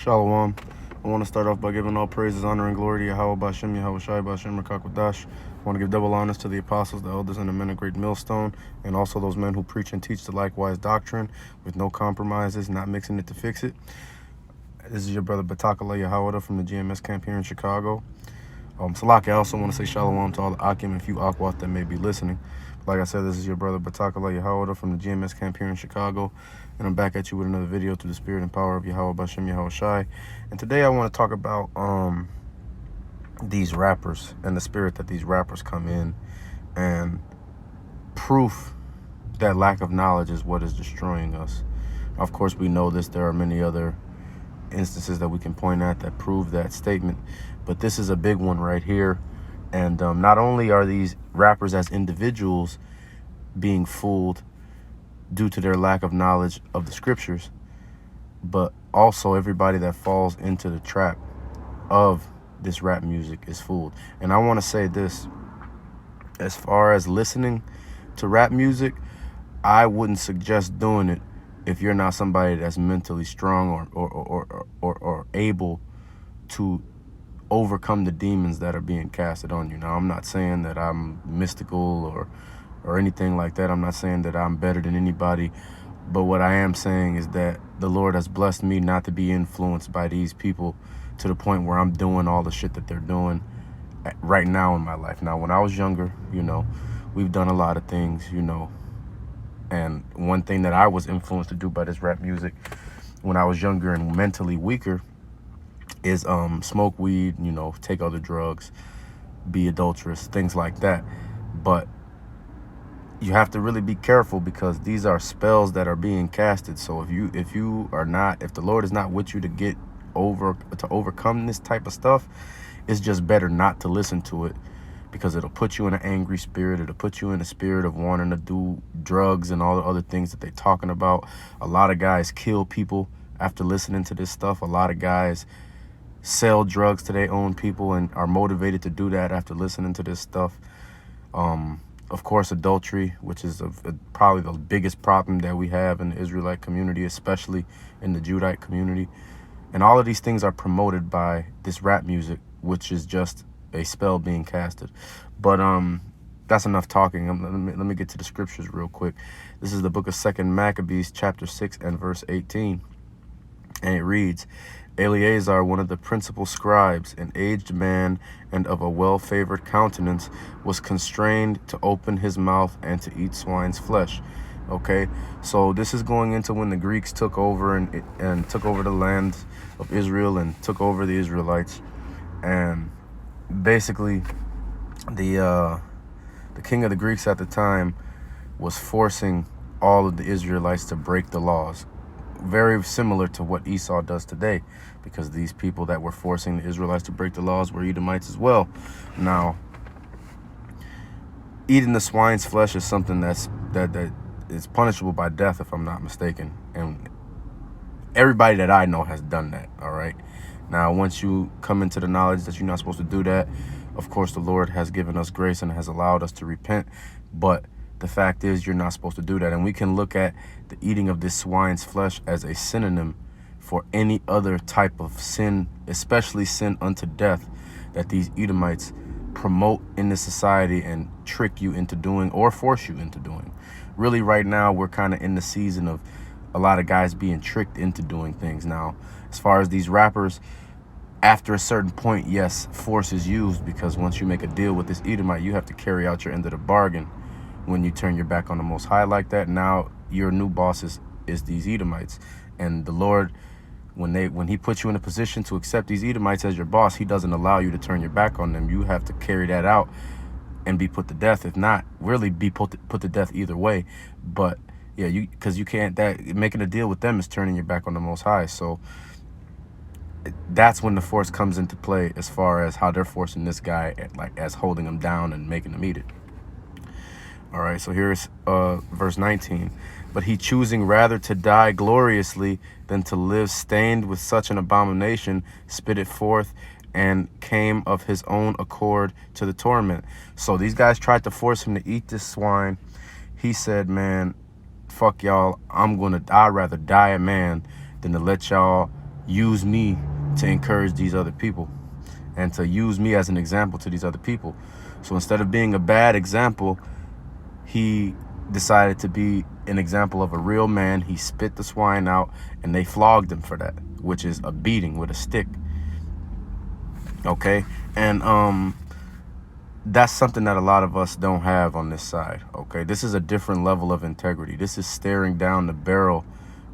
Shalom. I want to start off by giving all praises, honor, and glory to Yahweh Bashem, Yahweh Shai Bashem, Rakakwadash. I want to give double honors to the apostles, the elders, and the men of great millstone, and also those men who preach and teach the likewise doctrine with no compromises, not mixing it to fix it. This is your brother Batakala Yahawada from the GMS camp here in Chicago. Salaki, I also want to say shalom to all the Akim and few Akwat that may be listening. Like I said, this is your brother Batakala Yahawada from the GMS camp here in Chicago. And I'm back at you with another video through the spirit and power of Yahweh Bashem Yahweh Shai. And today I want to talk about these rappers and the spirit that these rappers come in, and proof that lack of knowledge is what is destroying us. Of course, we know this. There are many other instances that we can point at that prove that statement, but this is a big one right here. And not only are these rappers as individuals being fooled due to their lack of knowledge of the scriptures, but also everybody that falls into the trap of this rap music is fooled. And I want to say this, as far as listening to rap music, I wouldn't suggest doing it if you're not somebody that's mentally strong or able to overcome the demons that are being casted on you. Now, I'm not saying that I'm mystical or anything like that. I'm not saying that I'm better than anybody. But what I am saying is that the Lord has blessed me not to be influenced by these people to the point where I'm doing all the shit that they're doing right now in my life. Now, when I was younger, we've done a lot of things, and one thing that I was influenced to do by this rap music when I was younger and mentally weaker is smoke weed, take other drugs, be adulterous, things like that. But you have to really be careful, because these are spells that are being casted. So if the Lord is not with you to overcome this type of stuff, it's just better not to listen to it, because it'll put you in an angry spirit. It'll put you in a spirit of wanting to do drugs and all the other things that they're talking about. A lot of guys kill people after listening to this stuff. A lot of guys sell drugs to their own people and are motivated to do that after listening to this stuff. Of course, adultery, which is probably the biggest problem that we have in the Israelite community, especially in the Judite community. And all of these things are promoted by this rap music, which is just a spell being casted. But that's enough talking. Let me get to the scriptures real quick. This is the book of 2 Maccabees, chapter 6 and verse 18. And it reads, Eleazar, one of the principal scribes, an aged man and of a well-favored countenance, was constrained to open his mouth and to eat swine's flesh. Okay, so this is going into when the Greeks took over and took over the land of Israel and took over the Israelites. And basically, the king of the Greeks at the time was forcing all of the Israelites to break the laws. Very similar to what Esau does today, because these people that were forcing the Israelites to break the laws were Edomites as well. Now, eating the swine's flesh is something that is punishable by death, if I'm not mistaken. And everybody that I know has done that, all right? Now, once you come into the knowledge that you're not supposed to do that, of course, the Lord has given us grace and has allowed us to repent. But the fact is, you're not supposed to do that. And we can look at the eating of this swine's flesh as a synonym for any other type of sin, especially sin unto death, that these Edomites promote in this society and trick you into doing or force you into doing. Really, right now, we're kind of in the season of a lot of guys being tricked into doing things. Now, as far as these rappers, after a certain point, yes, force is used, because once you make a deal with this Edomite, you have to carry out your end of the bargain. When you turn your back on the Most High like that, now your new boss is these Edomites. And the Lord, when he puts you in a position to accept these Edomites as your boss, he doesn't allow you to turn your back on them. You have to carry that out and be put to death. If not, really be put to death either way. But yeah, because you can't, making a deal with them is turning your back on the Most High. So that's when the force comes into play, as far as how they're forcing this guy, as holding him down and making him eat it. All right, so here's verse 19. But he, choosing rather to die gloriously than to live stained with such an abomination, spit it forth and came of his own accord to the torment. So these guys tried to force him to eat this swine. He said, man, fuck y'all. I'd rather die a man than to let y'all use me to encourage these other people and to use me as an example to these other people. So instead of being a bad example, he decided to be an example of a real man. He spit the swine out and they flogged him for that, which is a beating with a stick. Okay? And that's something that a lot of us don't have on this side. Okay? This is a different level of integrity. This is staring down the barrel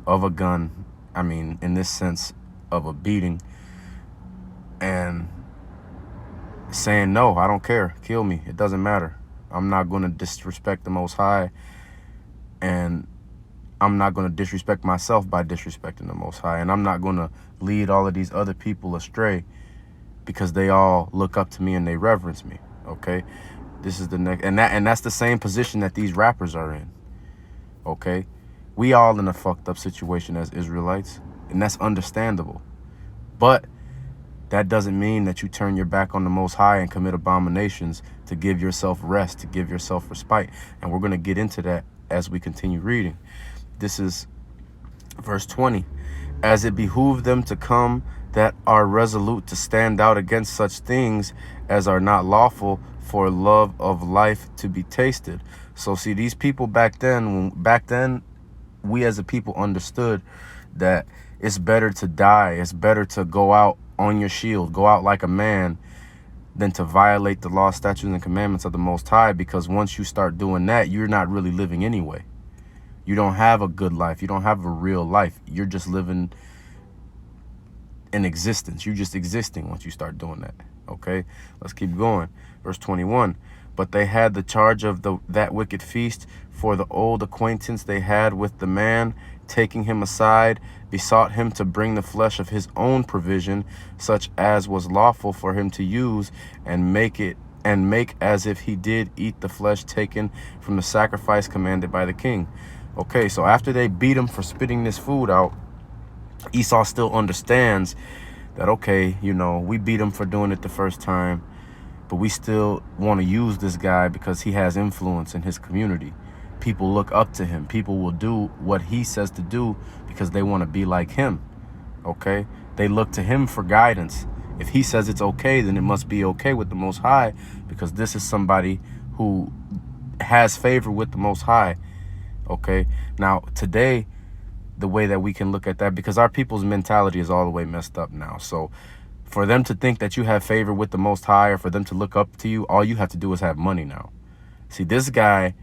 of a gun. I mean, in this sense of a beating, and saying, no, I don't care. Kill me. It doesn't matter. I'm not going to disrespect the Most High, and I'm not going to disrespect myself by disrespecting the Most High, and I'm not going to lead all of these other people astray because they all look up to me and they reverence me. Okay? This is the next, and that's the same position that these rappers are in. Okay? We all in a fucked up situation as Israelites, and that's understandable. But that doesn't mean that you turn your back on the Most High and commit abominations to give yourself rest, to give yourself respite. And we're going to get into that as we continue reading. This is verse 20. As it behooved them to come that are resolute to stand out against such things as are not lawful for love of life to be tasted. So see, these people back then, we as a people understood that it's better to die. It's better to go out on your shield, go out like a man, than to violate the law, statutes, and commandments of the Most High, because once you start doing that, you're not really living anyway. You don't have a good life. You don't have a real life. You're just living in existence. You're just existing once you start doing that. Okay, let's keep going. Verse 21. But they had the charge of that wicked feast, for the old acquaintance they had with the man, taking him aside, besought him to bring the flesh of his own provision, such as was lawful for him to use, and make as if he did eat the flesh taken from the sacrifice commanded by the king. Okay, so after they beat him for spitting this food out, Esau still understands that, okay, you know, we beat him for doing it the first time, but we still want to use this guy because he has influence in his community. People look up to him. People will do what he says to do because they want to be like him. Okay? They look to him for guidance. If he says it's okay, then it must be okay with the Most High, because this is somebody who has favor with the Most High. Okay? Now, today, the way that we can look at that, because our people's mentality is all the way messed up now. So for them to think that you have favor with the Most High, or for them to look up to you, all you have to do is have money now. See, this guy,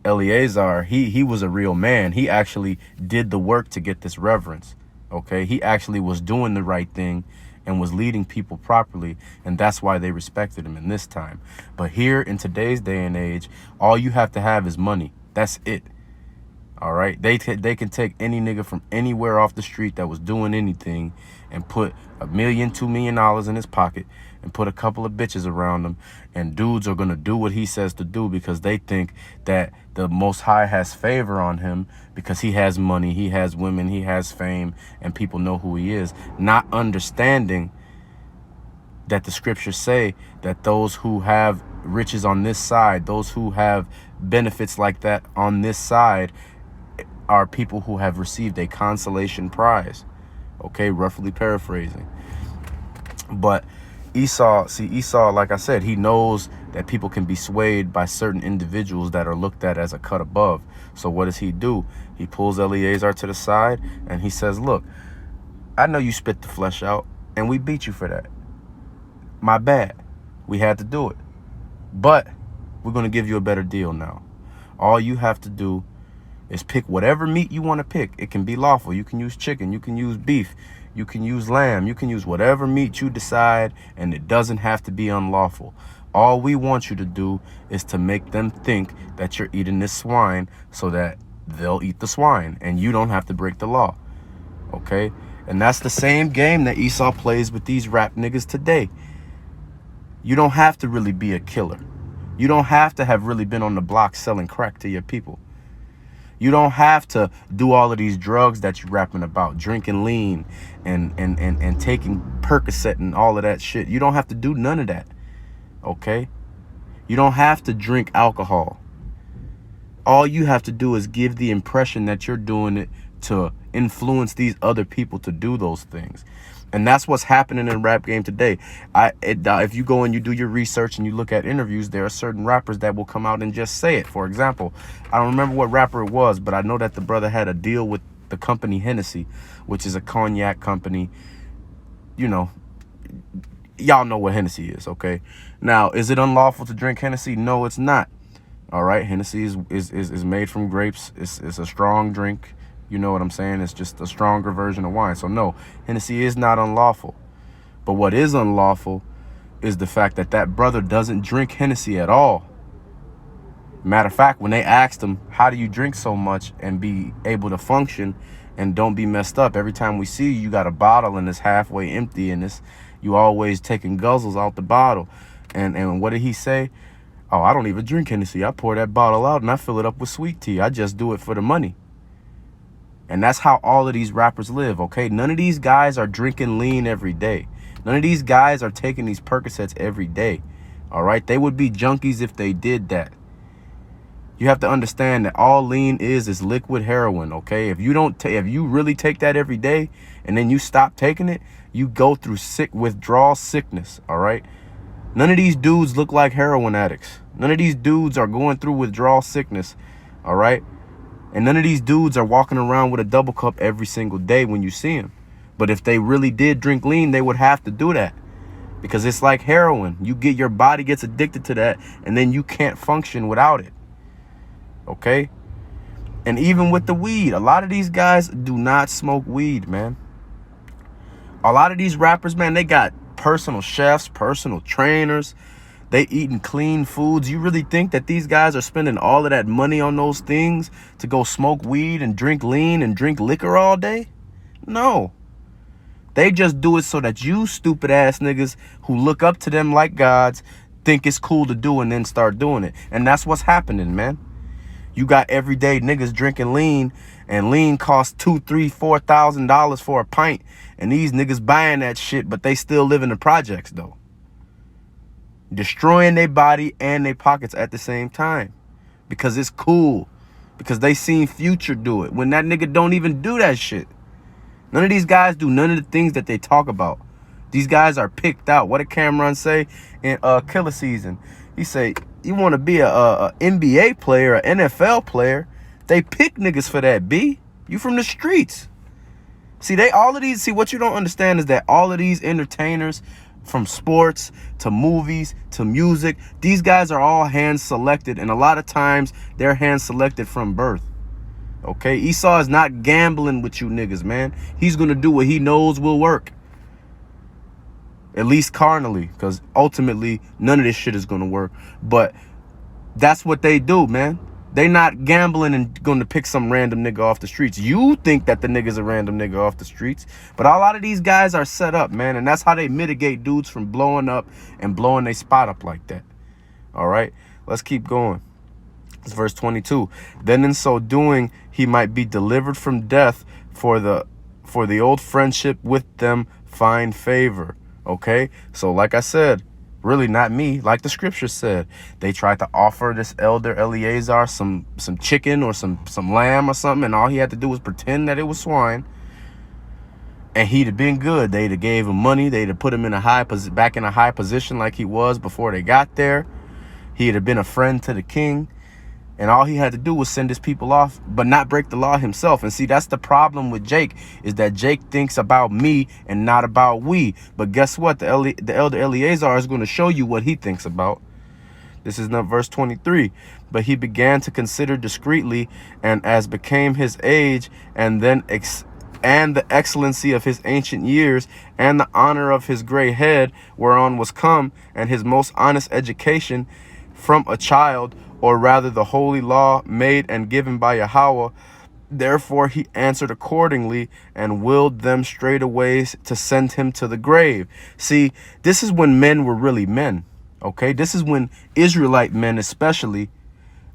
Eleazar, he was a real man. He actually did the work to get this reverence. Okay? He actually was doing the right thing and was leading people properly, and that's why they respected him in this time. But here in today's day and age, all you have to have is money. That's it. All right, they can take any nigga from anywhere off the street that was doing anything and put $1 million, $2 million in his pocket and put a couple of bitches around him, and dudes are gonna do what he says to do because they think that the Most High has favor on him because he has money, he has women, he has fame, and people know who he is, not understanding that the scriptures say that those who have riches on this side, those who have benefits like that on this side, are people who have received a consolation prize. Okay, roughly paraphrasing. But Esau, like I said, he knows that people can be swayed by certain individuals that are looked at as a cut above. So what does he do? He pulls Eleazar to the side and he says, look, I know you spit the flesh out and we beat you for that. My bad. We had to do it. But we're going to give you a better deal now. All you have to do is pick whatever meat you want to pick. It can be lawful. You can use chicken. You can use beef. You can use lamb. You can use whatever meat you decide, and it doesn't have to be unlawful. All we want you to do is to make them think that you're eating this swine so that they'll eat the swine, and you don't have to break the law. Okay? And that's the same game that Esau plays with these rap niggas today. You don't have to really be a killer. You don't have to have really been on the block selling crack to your people. You don't have to do all of these drugs that you're rapping about, drinking lean and taking Percocet and all of that shit. You don't have to do none of that, okay? You don't have to drink alcohol. All you have to do is give the impression that you're doing it to influence these other people to do those things. And that's what's happening in rap game today. If you go and you do your research and you look at interviews, there are certain rappers that will come out and just say it. For example, I don't remember what rapper it was, but I know that the brother had a deal with the company Hennessy, which is a cognac company. You know, y'all know what Hennessy is, okay? Now, is it unlawful to drink Hennessy? No, it's not. All right, Hennessy is made from grapes. It's a strong drink. You know what I'm saying? It's just a stronger version of wine. So no, Hennessy is not unlawful. But what is unlawful is the fact that that brother doesn't drink Hennessy at all. Matter of fact, when they asked him, how do you drink so much and be able to function and don't be messed up? Every time we see you, you got a bottle and it's halfway empty and you always taking guzzles out the bottle. And what did he say? Oh, I don't even drink Hennessy. I pour that bottle out and I fill it up with sweet tea. I just do it for the money. And that's how all of these rappers live, okay? None of these guys are drinking lean every day. None of these guys are taking these Percocets every day, all right? They would be junkies if they did that. You have to understand that all lean is liquid heroin, okay? If you really take that every day and then you stop taking it, you go through withdrawal sickness, all right? None of these dudes look like heroin addicts. None of these dudes are going through withdrawal sickness, all right? And none of these dudes are walking around with a double cup every single day when you see them. But if they really did drink lean, they would have to do that. Because it's like heroin. Your body gets addicted to that, and then you can't function without it. Okay? And even with the weed, a lot of these guys do not smoke weed, man. A lot of these rappers, man, they got personal chefs, personal trainers. They eating clean foods. You really think that these guys are spending all of that money on those things to go smoke weed and drink lean and drink liquor all day? No. They just do it so that you stupid ass niggas who look up to them like gods think it's cool to do and then start doing it. And that's what's happening, man. You got everyday niggas drinking lean, and lean costs $2,000, $3,000, $4,000 for a pint. And these niggas buying that shit, but they still live in the projects though. Destroying their body and their pockets at the same time. Because it's cool. Because they seen Future do it. When that nigga don't even do that shit. None of these guys do none of the things that they talk about. These guys are picked out. What did Cameron say in Killer Season? He say, you want to be a NBA player, an NFL player, they pick niggas for that, B. You from the streets. See, what you don't understand is that all of these entertainers, from sports to movies to music, these guys are all hand selected, and a lot of times they're hand selected from birth. Okay, Esau is not gambling with you niggas, man. He's gonna do what he knows will work, at least carnally, because ultimately none of this shit is gonna work. But that's what they do, man. They not gambling and going to pick some random nigga off the streets. You think that the nigga's a random nigga off the streets, but a lot of these guys are set up, man, and that's how they mitigate dudes from blowing up and blowing their spot up like that. All right, let's keep going. It's verse 22. Then in so doing, he might be delivered from death, for the old friendship with them find favor. Okay, so like I said, really not me, like the scripture said, they tried to offer this elder Eleazar some chicken or some lamb or something, and all he had to do was pretend that it was swine, and he'd have been good. They'd have gave him money. They'd have put him in back in a high position like he was before they got there. He'd have been a friend to the king. And all he had to do was send his people off, but not break the law himself. And see, that's the problem with Jake, is that Jake thinks about me and not about we. But guess what? The elder Eleazar is going to show you what he thinks about. This is now verse 23. But he began to consider discreetly, and as became his age, and then and the excellency of his ancient years, and the honor of his gray head, whereon was come, and his most honest education from a child, or rather the holy law made and given by Yahweh. Therefore he answered accordingly, and willed them straightway to send him to the grave. See, this is when men were really men, okay? This is when Israelite men especially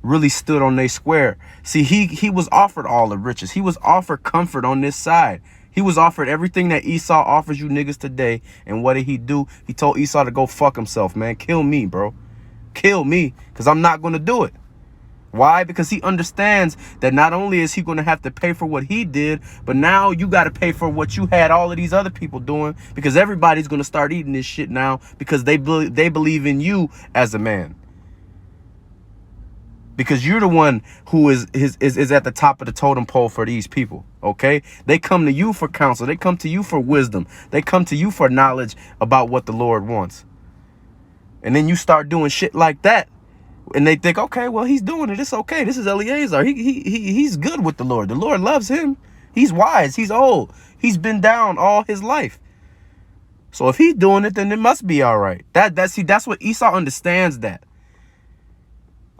really stood on their square. See, he was offered all the riches. He was offered comfort on this side. He was offered everything that Esau offers you niggas today. And what did he do? He told Esau to go fuck himself, man. Kill me, bro. Kill me, because I'm not going to do it. Why? Because he understands that not only is he going to have to pay for what he did, but now you got to pay for what you had all of these other people doing, because everybody's going to start eating this shit now because they believe in you as a man. Because you're the one who is at the top of the totem pole for these people, okay? They come to you for counsel. They come to you for wisdom. They come to you for knowledge about what the Lord wants. And then you start doing shit like that, and they think, okay, well, he's doing it. It's okay. This is Eleazar. He's good with the Lord. The Lord loves him. He's wise. He's old. He's been down all his life. So if he's doing it, then it must be all right. That's what Esau understands that.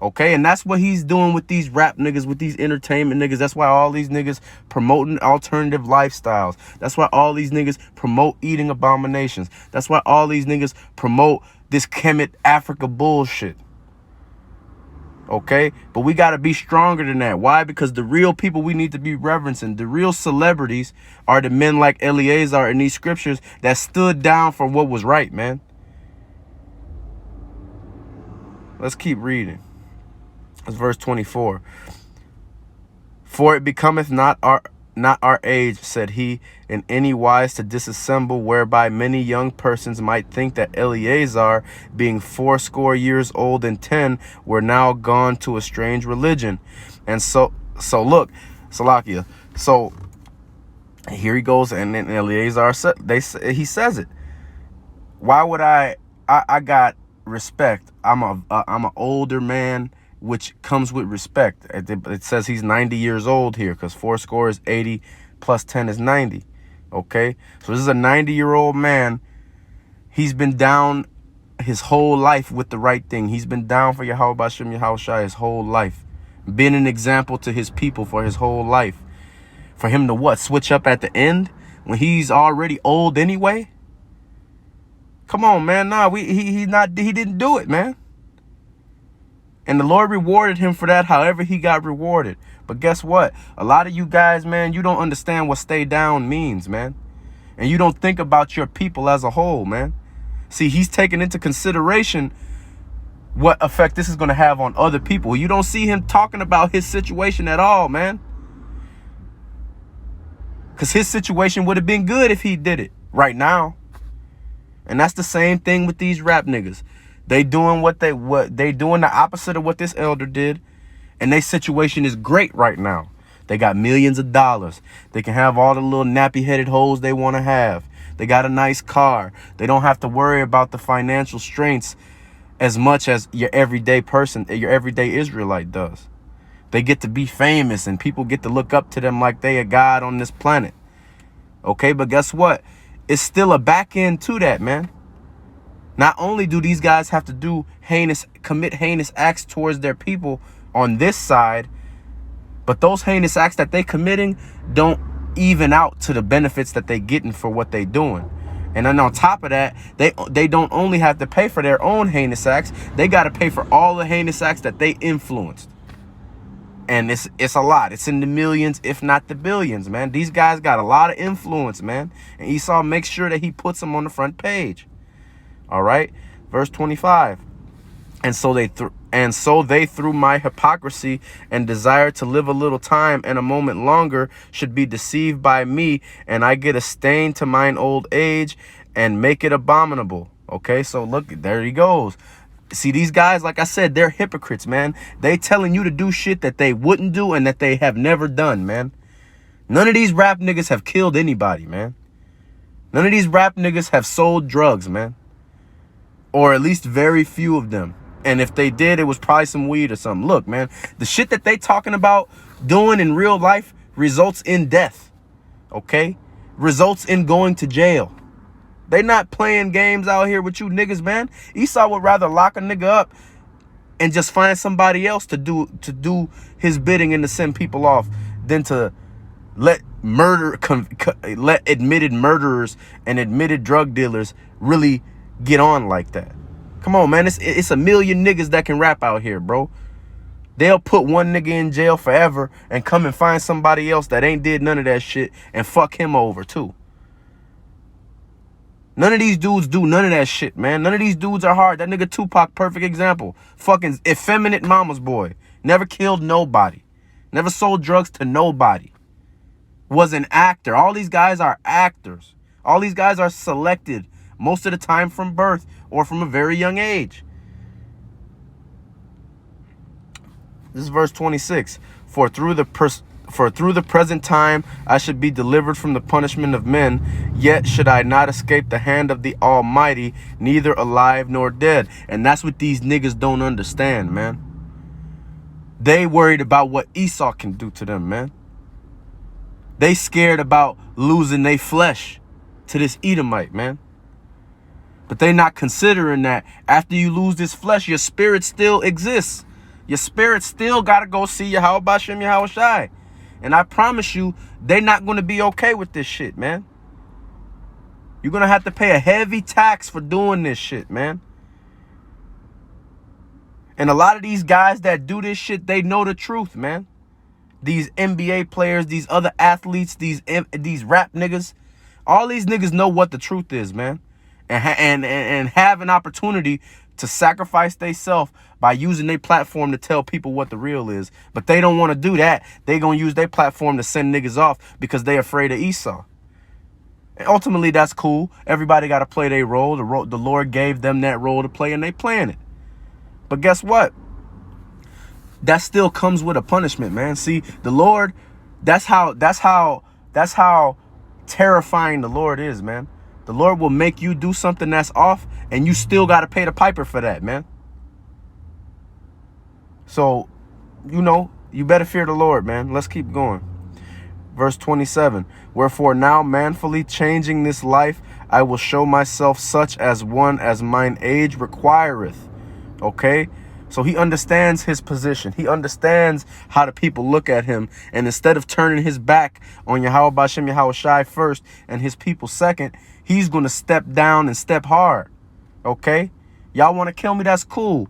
Okay, and that's what he's doing with these rap niggas, with these entertainment niggas. That's why all these niggas promoting alternative lifestyles. That's why all these niggas promote eating abominations. That's why all these niggas promote this Kemet Africa bullshit. Okay, but we got to be stronger than that. Why? Because the real people we need to be reverencing, the real celebrities, are the men like Eleazar in these scriptures that stood down for what was right, man. Let's keep reading. It's verse 24. For it becometh not our age, said he, in any wise to disassemble, whereby many young persons might think that Eleazar, being 80 years old and 10, were now gone to a strange religion. And so look, Salakia. So here he goes, and then Eleazar he says it. Why would I got respect. I'm an older man, which comes with respect. It says he's 90 years old here, because 80 is 80 plus 10 is 90. Okay, so this is a 90-year-old man. He's been down his whole life with the right thing. He's been down for Yahweh Bashem Yahushai his whole life, been an example to his people for his whole life. For him to what? Switch up at the end when he's already old anyway? Come on, man. Nah, he didn't do it, man. And the Lord rewarded him for that, however he got rewarded. But guess what? A lot of you guys, man, you don't understand what stay down means, man. And you don't think about your people as a whole, man. See, he's taking into consideration what effect this is going to have on other people. You don't see him talking about his situation at all, man. Because his situation would have been good if he did it right now. And that's the same thing with these rap niggas. They doing they doing the opposite of what this elder did, and their situation is great right now. They got millions of dollars. They can have all the little nappy-headed hoes they want to have. They got a nice car. They don't have to worry about the financial strains as much as your everyday person, your everyday Israelite does. They get to be famous, and people get to look up to them like they a god on this planet. Okay, but guess what? It's still a back end to that, man. Not only do these guys have to commit heinous acts towards their people on this side, but those heinous acts that they committing don't even out to the benefits that they getting for what they doing. And then on top of that, they don't only have to pay for their own heinous acts, they got to pay for all the heinous acts that they influenced. And it's a lot. It's in the millions, if not the billions, man. These guys got a lot of influence, man. And Esau makes sure that he puts them on the front page. All right, verse 25. And so they through my hypocrisy and desire to live a little time and a moment longer should be deceived by me, and I get a stain to mine old age and make it abominable. Okay, so look, there he goes. See, these guys, like I said, they're hypocrites, man. They telling you to do shit that they wouldn't do and that they have never done, man. None of these rap niggas have killed anybody, man. None of these rap niggas have sold drugs, man. Or at least very few of them. And if they did, it was probably some weed or something. Look, man, the shit that they talking about doing in real life results in death. Okay? Results in going to jail. They not playing games out here with you niggas, man. Esau would rather lock a nigga up and just find somebody else to do his bidding and to send people off than to let admitted murderers and admitted drug dealers really get on like that. Come on, man. It's a million niggas that can rap out here, bro. They'll put one nigga in jail forever and come and find somebody else that ain't did none of that shit and fuck him over too. None of these dudes do none of that shit, man. None of these dudes are hard. That nigga Tupac, perfect example. Fucking effeminate mama's boy. Never killed nobody. Never sold drugs to nobody. Was an actor. All these guys are actors. All these guys are selected most of the time from birth or from a very young age. This is verse 26. For through the present time I should be delivered from the punishment of men, yet should I not escape the hand of the Almighty, neither alive nor dead. And that's what these niggas don't understand, man. They worried about what Esau can do to them, man. They scared about losing their flesh to this Edomite, man. But they not considering that after you lose this flesh, your spirit still exists. Your spirit still got to go see Yahweh Bashem Yahweh Shai. And I promise you, they're not going to be okay with this shit, man. You're going to have to pay a heavy tax for doing this shit, man. And a lot of these guys that do this shit, they know the truth, man. These NBA players, these other athletes, these rap niggas, all these niggas know what the truth is, man. And have an opportunity to sacrifice themselves by using their platform to tell people what the real is. But they don't want to do that. They going to use their platform to send niggas off because they afraid of Esau. And ultimately, that's cool. Everybody got to play their role. The Lord gave them that role to play, and they playing it. But guess what? That still comes with a punishment, man. See, the Lord, that's how terrifying the Lord is, man. The Lord will make you do something that's off, and you still got to pay the piper for that, man. So, you better fear the Lord, man. Let's keep going. Verse 27, wherefore now manfully changing this life, I will show myself such as one as mine age requireth. Okay? So he understands his position. He understands how the people look at him. And instead of turning his back on Yahweh Bashem Yahweh Shai first and his people second, he's going to step down and step hard. Okay? Y'all want to kill me? That's cool.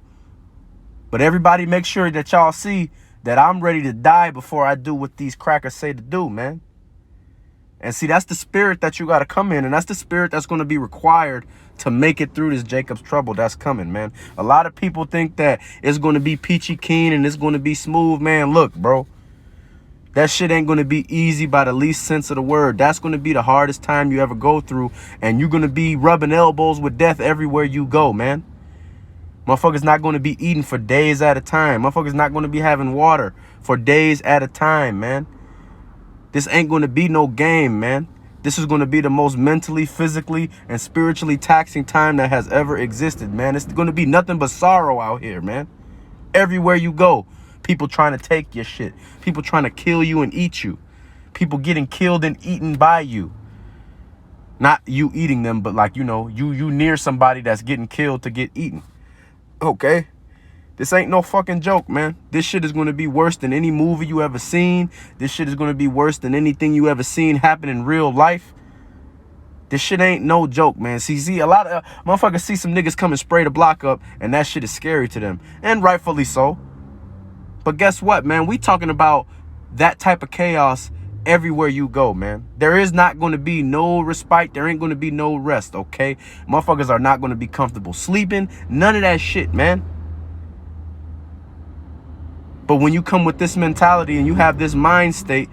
But everybody make sure that y'all see that I'm ready to die before I do what these crackers say to do, man. And see, that's the spirit that you got to come in. And that's the spirit that's going to be required to make it through this Jacob's trouble that's coming, man. A lot of people think that it's going to be peachy keen and it's going to be smooth, man. Look, bro, that shit ain't going to be easy by the least sense of the word. That's going to be the hardest time you ever go through. And you're going to be rubbing elbows with death everywhere you go, man. Motherfuckers not going to be eating for days at a time. Motherfuckers not going to be having water for days at a time, man. This ain't going to be no game, man. This is going to be the most mentally, physically, and spiritually taxing time that has ever existed, man. It's going to be nothing but sorrow out here, man. Everywhere you go, people trying to take your shit. People trying to kill you and eat you. People getting killed and eaten by you. Not you eating them, but like, you near somebody that's getting killed to get eaten. Okay? This ain't no fucking joke, man. This shit is going to be worse than any movie you ever seen. This shit is going to be worse than anything you ever seen happen in real life. This shit ain't no joke, man. See, a lot of motherfuckers see some niggas come and spray the block up, and that shit is scary to them. And rightfully so. But guess what, man? We talking about that type of chaos everywhere you go, man. There is not going to be no respite. There ain't going to be no rest, okay? Motherfuckers are not going to be comfortable sleeping. None of that shit, man. But when you come with this mentality and you have this mind state,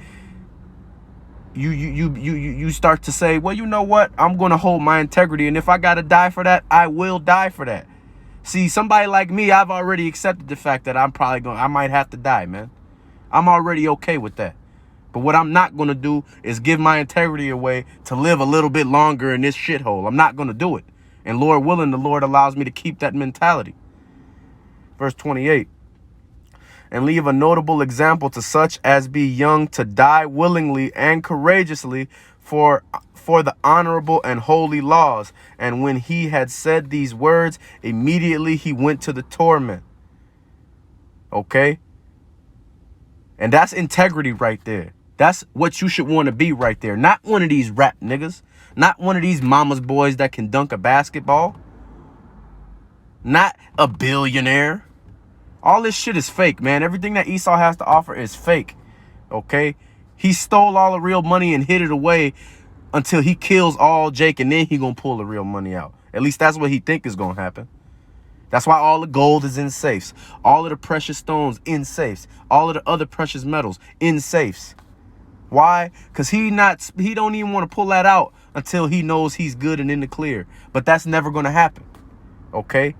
you start to say, well, you know what? I'm going to hold my integrity. And if I got to die for that, I will die for that. See, somebody like me, I've already accepted the fact that I might have to die, man. I'm already okay with that. But what I'm not going to do is give my integrity away to live a little bit longer in this shithole. I'm not going to do it. And Lord willing, the Lord allows me to keep that mentality. Verse 28. And leave a notable example to such as be young to die willingly and courageously for the honorable and holy laws. And when he had said these words, immediately he went to the torment. Okay? And that's integrity right there. That's what you should want to be right there. Not one of these rap niggas. Not one of these mama's boys that can dunk a basketball. Not a billionaire. All this shit is fake, man. Everything that Esau has to offer is fake, okay? He stole all the real money and hid it away until he kills all Jake, and then he gonna pull the real money out. At least that's what he think is gonna happen. That's why all the gold is in safes. All of the precious stones in safes. All of the other precious metals in safes. Why? Because he don't even want to pull that out until he knows he's good and in the clear. But that's never going to happen. Okay?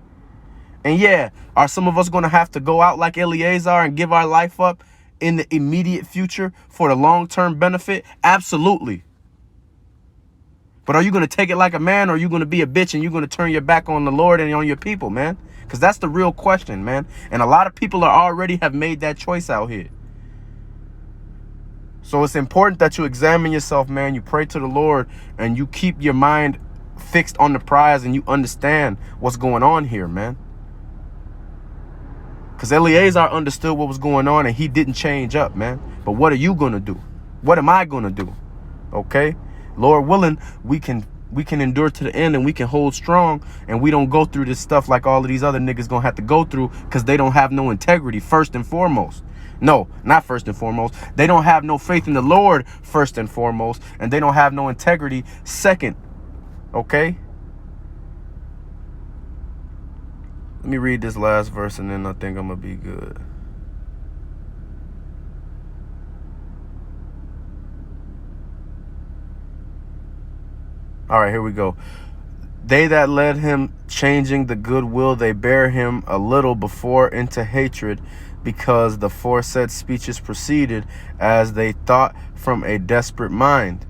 And yeah, are some of us going to have to go out like Eleazar and give our life up in the immediate future for the long-term benefit? Absolutely. But are you going to take it like a man, or are you going to be a bitch and you're going to turn your back on the Lord and on your people, man? Because that's the real question, man. And a lot of people already have made that choice out here. So it's important that you examine yourself, man. You pray to the Lord and you keep your mind fixed on the prize and you understand what's going on here, man. Because Eleazar understood what was going on and he didn't change up, man. But what are you going to do? What am I going to do? Okay? Lord willing, we can endure to the end and we can hold strong and we don't go through this stuff like all of these other niggas gonna have to go through because they don't have no integrity, first and foremost. No, not first and foremost. They don't have no faith in the Lord, first and foremost, and they don't have no integrity, second. Okay? Let me read this last verse and then I think I'm gonna be good. All right, here we go. They that led him, changing the goodwill, they bear him a little before into hatred, because the foresaid speeches proceeded, as they thought, from a desperate mind.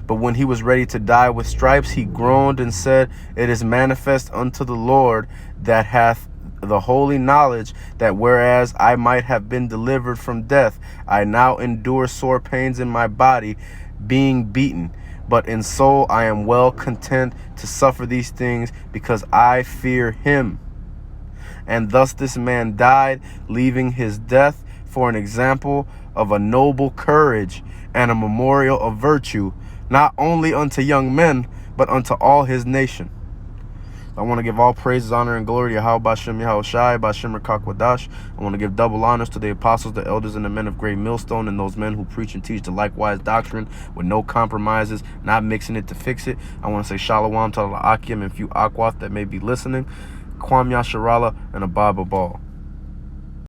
But when he was ready to die with stripes, he groaned and said, It is manifest unto the Lord that hath the holy knowledge, that whereas I might have been delivered from death, I now endure sore pains in my body, being beaten. But in soul I am well content to suffer these things, because I fear him. And thus this man died, leaving his death for an example of a noble courage and a memorial of virtue, not only unto young men, but unto all his nation. I want to give all praises, honor, and glory to Yahweh Bashem Yahushai, Bashem Rakakwadash. I want to give double honors to the apostles, the elders, and the men of great millstone, and those men who preach and teach the likewise doctrine with no compromises, not mixing it to fix it. I want to say Shalom to the Akim and few Akwath that may be listening. Kwam Yasharala and Abba Ball.